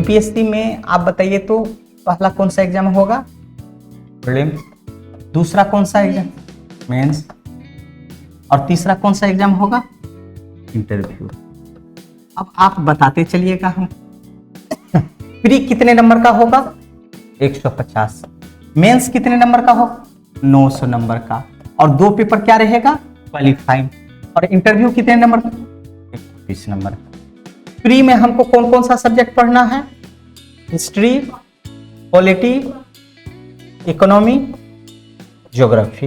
UPSC में आप बताइए तो पहला कौन सा एग्जाम होगा? प्रीलिम्स। दूसरा कौन सा एग्जाम? मेंस। और तीसरा कौन सा एग्जाम होगा? इंटरव्यू। अब आप बताते चलिएगा हम। प्री कितने नंबर का होगा? 150। मेंस कितने नंबर का होगा? 900 नंबर का। और 2 पेपर क्या रहेगा? क्वालिफाइंग। और इंटरव्यू कितने नंबर का? 20 नंबर। प्री में हमको कौन कौन सा सब्जेक्ट पढ़ना है? History, polity, economy, geography,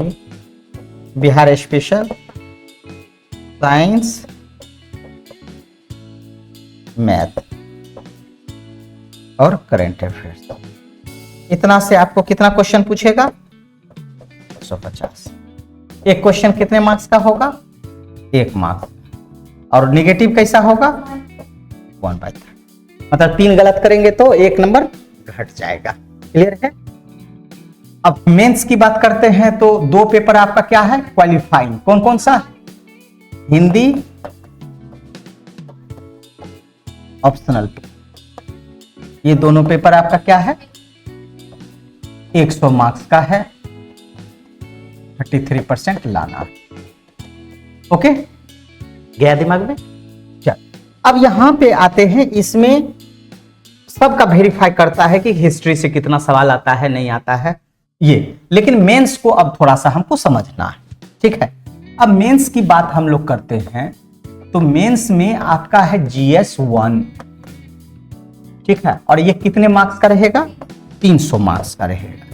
Bihar special, science, math और करंट अफेयर्स। इतना से आपको कितना क्वेश्चन पूछेगा? 150। एक क्वेश्चन कितने मार्क्स का होगा? 1 मार्क्स। और नेगेटिव कैसा होगा? 1/3। मतलब 3 गलत करेंगे तो 1 नंबर घट जाएगा। क्लियर है? अब मेंस की बात करते हैं तो 2 पेपर आपका क्या है? क्वालिफाइंग। कौन कौन सा? हिंदी, ऑप्शनल। ये दोनों पेपर आपका क्या है? 100 मार्क्स का है। 33% लाना। ओके, गया दिमाग में? चल, अब यहां पे आते हैं। इसमें सबका वेरीफाई करता है कि हिस्ट्री से कितना सवाल आता है, नहीं आता है ये। लेकिन मेंस को अब थोड़ा सा हमको समझना है, ठीक है? अब मेंस की बात हम लोग करते हैं तो मेंस में आपका है GS 1, ठीक है? और ये कितने मार्क्स का रहेगा? 300 मार्क्स का रहेगा,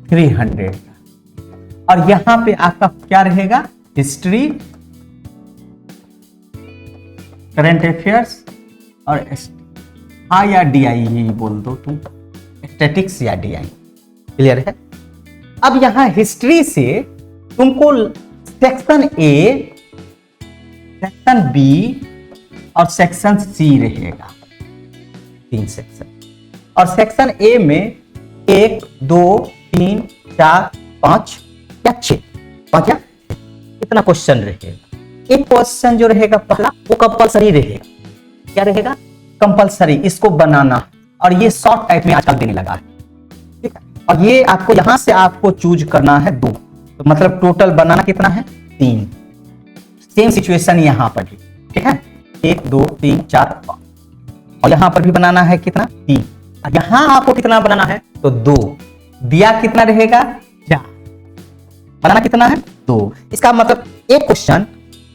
300 का। और यहां पे आपका क्या रहेगा? हिस्ट्री, करंट अफेयर्स और हाँ या DI ही बोल दो तुम, स्टैटिक्स या DI। क्लियर है? अब यहां हिस्ट्री से तुमको सेक्शन A, सेक्शन B और सेक्शन C रहेगा, 3 सेक्शन। और सेक्शन A में 1, 2, 3, 4, 5 या 6, 5 या कितना क्वेश्चन रहेगा? एक क्वेश्चन जो रहेगा पहला वो कंपलसरी रहेगा। क्या रहेगा? कंपलसरी। इसको बनाना, और ये शॉर्ट टाइप में आजकल देने लगा है, ठीक है? और ये आपको यहां से आपको चूज करना है 2, तो मतलब टोटल बनाना कितना है? 3। सेम सिचुएशन यहां पर भी, ठीक है? 1, 2, 3, 4, 5। और यहां पर भी बनाना है कितना? 3। और यहां आपको कितना बनाना है? तो 2। दिया कितना रहेगा? 4। बनाना कितना है? 2। इसका मतलब एक क्वेश्चन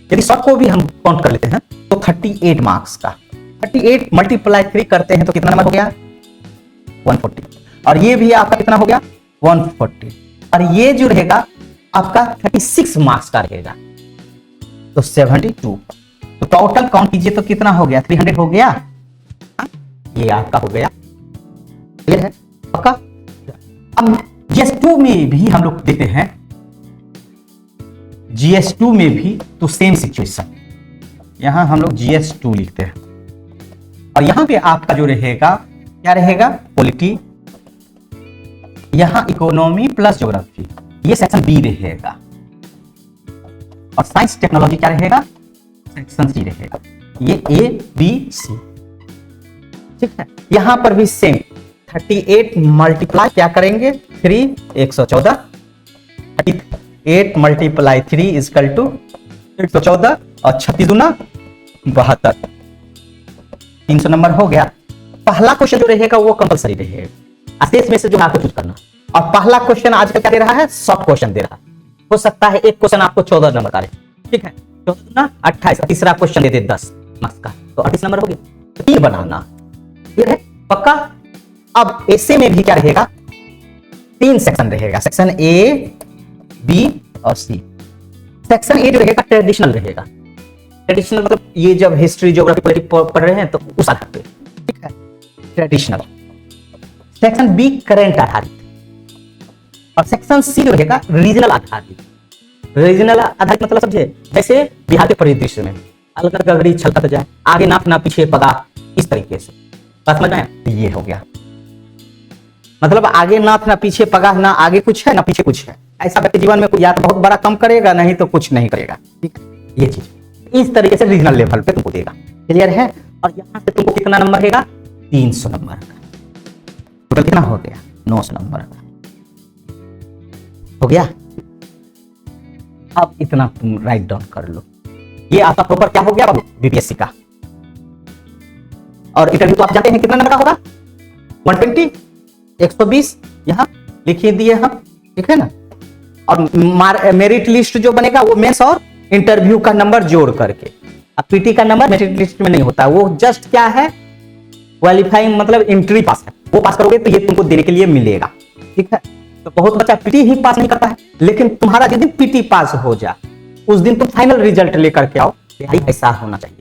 यदि शॉर्ट को भी हम काउंट कर लेते हैं तो 38 मार्क्स का, 38 मल्टीप्लाई 3 करते हैं तो कितना नंबर हो गया? 140। और ये भी आपका कितना हो गया? 140। और ये जो रहेगा आपका 36 मार्क्स का रहेगा, तो 72। तो टोटल काउंट कीजिए तो कितना हो गया? 300 हो गया। ये आपका हो गया। क्लियर है? आपका अब GS2 में भी हम लोग देखते हैं। GS2 में भी तो सेम सिचुएशन, यहां हम लोग GS2 लिखते हैं। और यहां पे आपका जो रहेगा क्या रहेगा? पॉलिटी, यहां इकोनॉमी प्लस ज्योग्राफी, ये सेक्शन B रहेगा। और साइंस टेक्नोलॉजी क्या रहेगा? सेक्शन C रहेगा। ये A, B, C, ठीक है? यहां पर भी सेम 38 मल्टीप्लाई क्या करेंगे? 3, 114। 38 मल्टीप्लाई 3 इजकल टू 114 और 36 दूना 72। 300 नंबर हो गया। पहला क्वेश्चन जो रहेगा वो कंपलसरी रहेगा, शेष में से जो आपको चूज करना। और पहला क्वेश्चन आजकल क्या दे रहा है? शॉर्ट क्वेश्चन दे रहा है। हो सकता है एक क्वेश्चन आपको 14 नंबर का रहे, ठीक है? 14 दूना 28। तीसरा क्वेश्चन दे दे 10 मार्क्स का, तो 38 नंबर हो गया। तो 3 बनाना, ठीक है? पक्का? अब ऐसे में भी क्या रहेगा? 3 सेक्शन रहेगा, सेक्शन A, B और C। सेक्शन A जो रहेगा ट्रेडिशनल रहेगा। ट्रेडिशनल मतलब ये जब हिस्ट्री, ज्योग्राफी, पॉलिटिक्स पढ़ रहे हैं तो उस आधार पे, ठीक है? ट्रेडिशनल। सेक्शन B करंट आधारित। और सेक्शन C जो रहेगा रीजनल आधारित। रीजनल आधारित मतलब समझे? जैसे बिहार के परिदृश्य में अलग गगड़ी छलकत जाए, आगे नाप ना पीछे पगा, इस तरीके से। बात समझ में? ये हो गया। मतलब आगे नाथ ना पीछे पगाह, ना आगे कुछ है ना पीछे कुछ है। ऐसा व्यक्ति जीवन में या तो बहुत बड़ा कम करेगा, नहीं तो कुछ नहीं करेगा, ठीक है? ये चीज इस तरीके से रीजनल लेवल पे तुमको देगा। क्लियर है? और यहां से तुमको कितना नंबर रहेगा? 300 नंबर का। टोटल कितना हो गया? 900 नंबर का हो गया। अब इतना तुम राइट डाउन कर लो। ये आपका प्रॉपर क्या हो गया बाबू? बीपीएससी का। और इंटरव्यू तो आप जानते हैं कितना नंबर का होगा? 120, 120 यहां लिखिए दिए हम, ठीक है ना। और मेरिट लिस्ट जो बनेगा वो मेंस और इंटरव्यू का नंबर जोड़ करके। अब पीटी का नंबर मेरिट लिस्ट में नहीं होता, वो जस्ट क्या है, क्वालिफाइंग मतलब एंट्री पास है, वो पास करोगे तो ये तुमको देने के लिए मिलेगा, ठीक है। तो बहुत बच्चा पीटी ही पास नहीं करता है, लेकिन तुम्हारा जिस दिन पीटी पास हो जाए उस दिन तुम फाइनल रिजल्ट लेकर के आओ, ऐसा होना चाहिए।